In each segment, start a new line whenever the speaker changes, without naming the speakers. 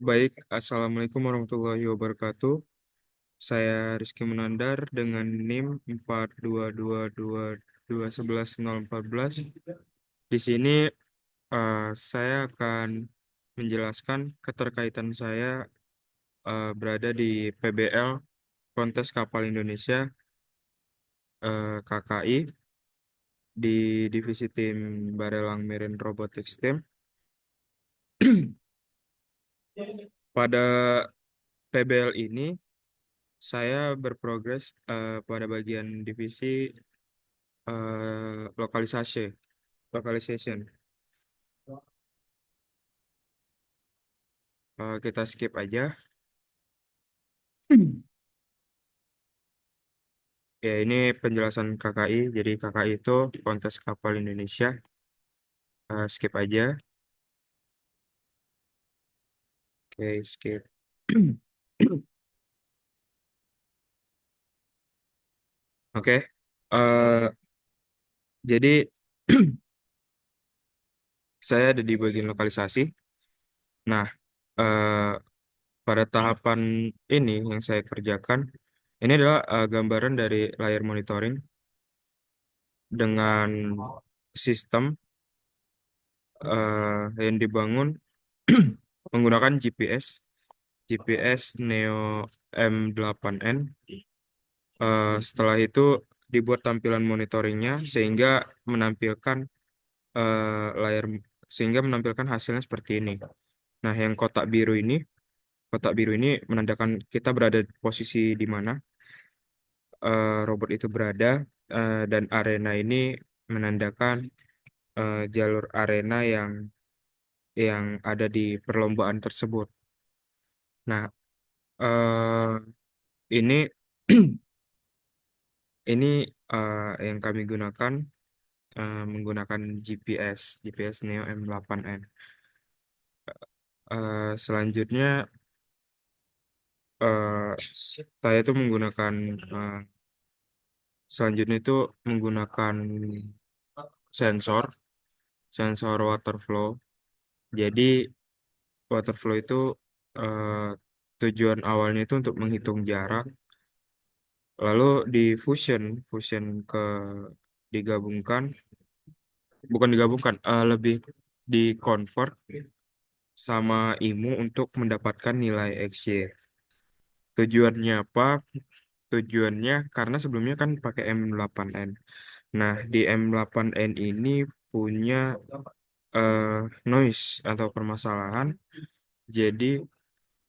Baik, Assalamualaikum warahmatullahi wabarakatuh. Saya Rizky Munandar dengan NIM 422221114. Di sini saya akan menjelaskan keterkaitan saya berada di PBL Kontes Kapal Indonesia KKI di Divisi Tim Barelang Marine Robotics Team. Pada PBL ini saya berprogres pada bagian divisi localization. Kita skip aja. Ya, ini penjelasan KKI. Jadi KKI itu Kontes Kapal Indonesia. Skip aja. Oke, skip. Oke. Eh, jadi saya ada di bagian lokalisasi. Nah, eh, pada tahapan ini yang saya kerjakan, ini adalah gambaran dari layar monitoring dengan sistem yang dibangun menggunakan GPS Neo M8N. Setelah itu dibuat tampilan monitoringnya menampilkan layar sehingga menampilkan hasilnya seperti ini. Nah, yang kotak biru ini menandakan kita berada di posisi di mana robot itu berada, dan arena ini menandakan jalur arena yang ada di perlombaan tersebut. Nah, ini ini yang kami gunakan menggunakan GPS Neo M8N. Selanjutnya eh, saya itu menggunakan eh, selanjutnya itu menggunakan sensor sensor water flow. Jadi water flow itu eh, tujuan awalnya itu untuk menghitung jarak, lalu di fusion ke digabungkan, bukan digabungkan, lebih di convert sama IMU untuk mendapatkan nilai XY. Tujuannya apa? Tujuannya karena sebelumnya kan pakai M8N. Nah, di M8N ini punya eh, noise atau permasalahan. Jadi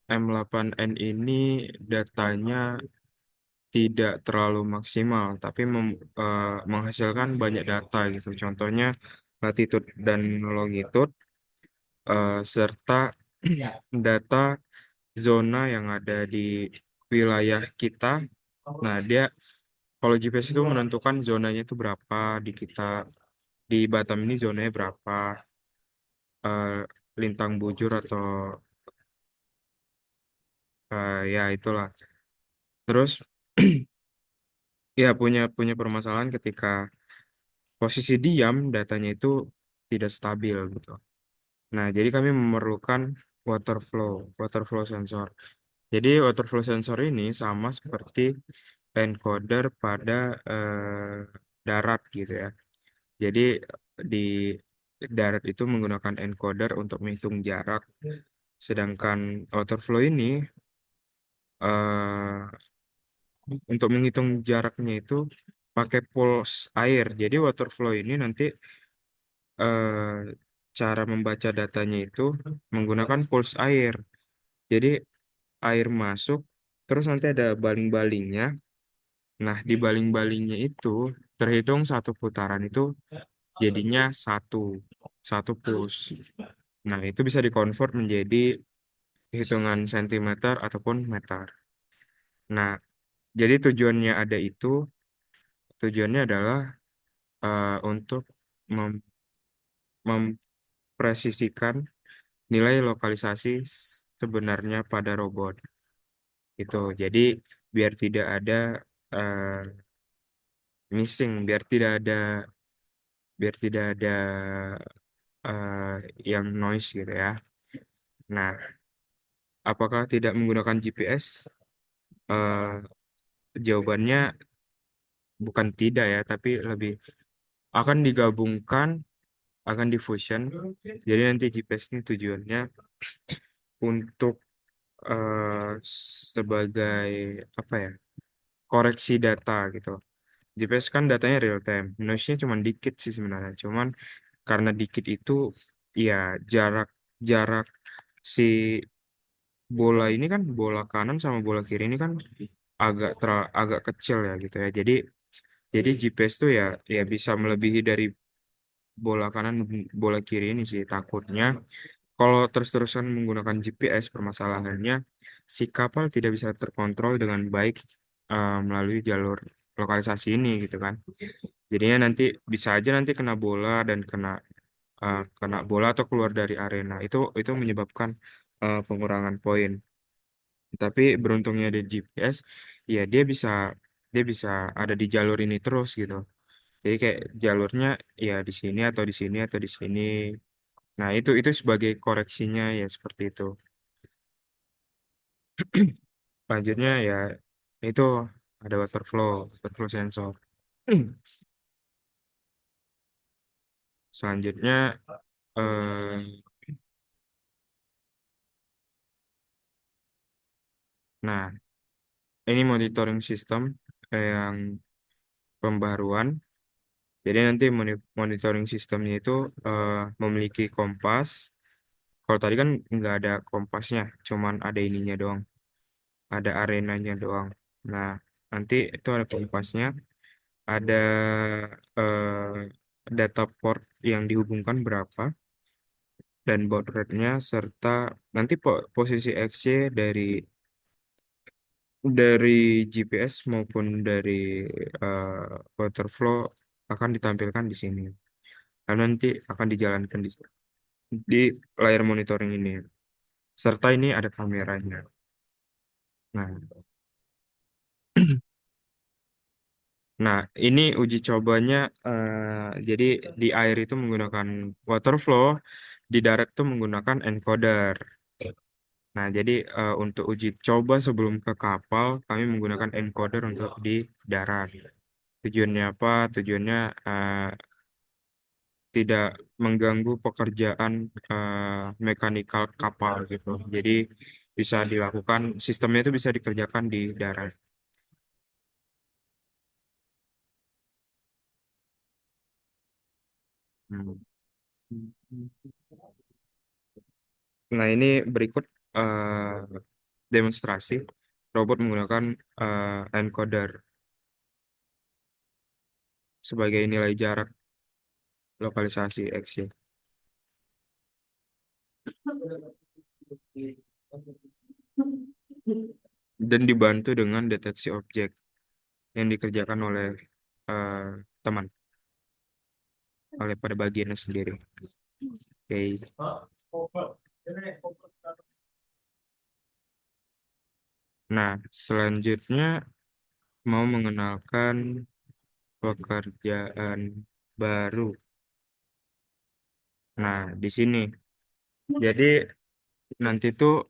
M8N ini datanya tidak terlalu maksimal, tapi menghasilkan banyak data gitu. Contohnya latitude dan longitude, serta data zona yang ada di wilayah kita. Nah, dia kalau GPS itu menentukan zonanya itu berapa di kita, di Batam ini zonanya berapa, eh, lintang bujur atau ya itulah. Terus ya punya punya permasalahan ketika posisi diam datanya itu tidak stabil gitu. Nah, jadi kami memerlukan water flow, water flow sensor. Jadi water flow sensor ini sama seperti encoder pada darat gitu ya. Jadi di darat itu menggunakan encoder untuk menghitung jarak, sedangkan water flow ini eh, untuk menghitung jaraknya itu pakai pulse air. Jadi water flow ini nanti eh, cara membaca datanya itu menggunakan pulse air. Jadi air masuk, terus nanti ada baling-balingnya. Nah, di baling-balingnya itu terhitung satu putaran itu jadinya satu, satu pulse. Nah, itu bisa dikonvert menjadi hitungan sentimeter ataupun meter. Nah, jadi tujuannya adalah untuk mem- mempresisikan nilai lokalisasi sebenarnya pada robot. Itu. Jadi biar tidak ada eh, missing, biar tidak ada eh, yang noise gitu ya. Nah, apakah tidak menggunakan GPS? Eh, Jawabannya bukan tidak ya, tapi lebih akan digabungkan, akan difusion. Jadi nanti GPS ini tujuannya untuk sebagai apa ya? Koreksi data gitu. GPS kan datanya real time. Noise-nya cuma dikit sih sebenarnya. Cuman karena dikit itu ya jarak jarak si bola ini kan bola kanan sama bola kiri ini kan agak kecil ya gitu ya. Jadi GPS tuh ya bisa melebihi dari bola kanan bola kiri ini sih takutnya kalau terus-terusan menggunakan GPS permasalahannya si kapal tidak bisa terkontrol dengan baik melalui jalur lokalisasi ini gitu kan. Jadinya nanti bisa aja nanti kena bola dan kena bola atau keluar dari arena. Itu menyebabkan pengurangan poin. Tapi beruntungnya di GPS, ya dia bisa ada di jalur ini terus gitu. Jadi kayak jalurnya ya di sini atau di sini atau di sini. Nah, itu sebagai koreksinya ya seperti itu. Selanjutnya ya itu ada water flow sensor. Selanjutnya eh, nah, ini monitoring system yang pembaruan. Jadi nanti monitoring sistemnya itu memiliki kompas. Kalau tadi kan nggak ada kompasnya, cuman ada ininya doang, ada arenanya doang. Nah, nanti itu ada kompasnya, ada data port yang dihubungkan berapa, dan baud rate-nya, serta nanti posisi XY dari GPS maupun dari water flow akan ditampilkan di sini. Dan nanti akan dijalankan di layar monitoring ini. Serta ini ada kameranya. Nah, nah ini uji cobanya. Jadi di air itu menggunakan water flow, di darat itu menggunakan encoder. Nah, jadi untuk uji coba sebelum ke kapal, kami menggunakan encoder untuk di darat. Tujuannya apa? Tujuannya tidak mengganggu pekerjaan mekanikal kapal gitu. Jadi bisa dilakukan, sistemnya itu bisa dikerjakan di darat. Hmm. Nah, ini berikut demonstrasi robot menggunakan encoder sebagai nilai jarak lokalisasi X Y dan dibantu dengan deteksi objek yang dikerjakan oleh eh, teman, oleh pada bagiannya sendiri. Oke. Nah, selanjutnya mau mengenalkan pekerjaan baru. Nah, di sini. Jadi nanti tuh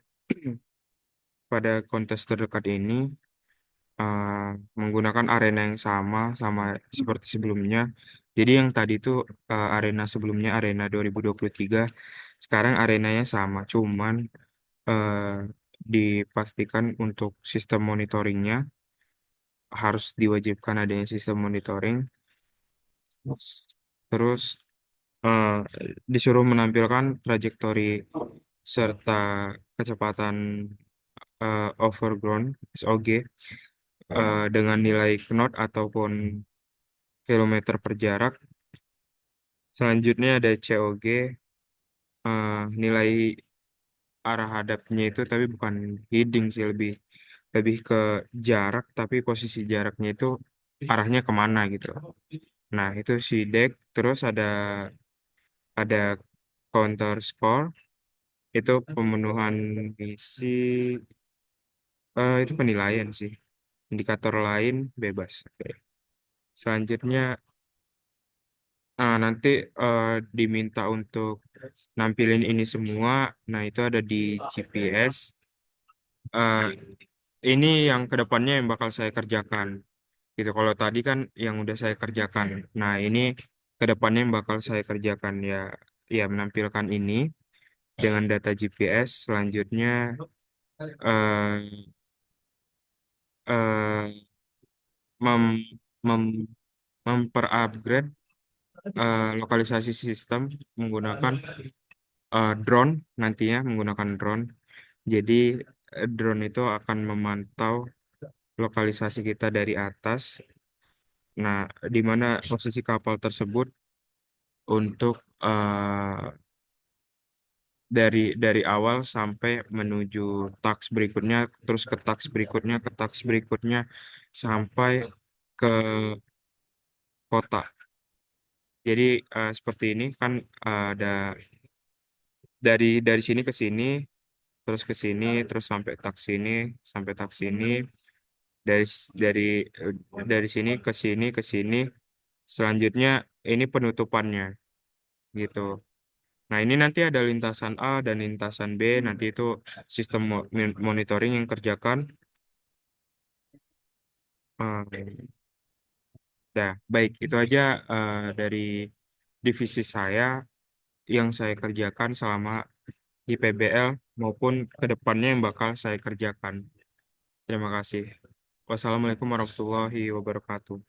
pada kontes terdekat ini eh, menggunakan arena yang sama seperti sebelumnya. Jadi yang tadi tuh arena sebelumnya arena 2023, sekarang arenanya sama, cuman eh, dipastikan untuk sistem monitoringnya harus diwajibkan adanya sistem monitoring. Terus eh, disuruh menampilkan trajektori serta kecepatan overground SOG dengan nilai knot ataupun kilometer per jarak. Selanjutnya ada COG, nilai arah hadapnya itu tapi bukan heading sih, lebih lebih ke jarak, tapi posisi jaraknya itu arahnya kemana gitu. Nah, itu si deck. Terus ada counter score, itu pemenuhan misi, itu penilaian sih. Indikator lain bebas. Oke. Selanjutnya Nanti eh, diminta untuk nampilin ini semua. Nah, itu ada di GPS. Eh, ini yang kedepannya yang bakal saya kerjakan. Gitu. Kalau tadi kan yang udah saya kerjakan. Nah, ini kedepannya yang bakal saya kerjakan ya, ya menampilkan ini dengan data GPS. Selanjutnya eh, eh, mem, mem, memperupgrade lokalisasi sistem menggunakan drone nantinya menggunakan drone. Jadi drone itu akan memantau lokalisasi kita dari atas. Nah, di mana posisi kapal tersebut untuk dari awal sampai menuju taks berikutnya, terus ke taks berikutnya, ke taks berikutnya sampai ke kota. Jadi seperti ini kan ada dari sini ke sini, terus ke sini, terus sampai tak sini, dari dari dari sini ke sini ke sini. Selanjutnya ini penutupannya gitu. Nah, ini nanti ada lintasan A dan lintasan B, nanti itu sistem monitoring yang kerjakan. Dah, baik, itu aja dari divisi saya yang saya kerjakan selama di PBL maupun ke depannya yang bakal saya kerjakan. Terima kasih. Wassalamualaikum warahmatullahi wabarakatuh.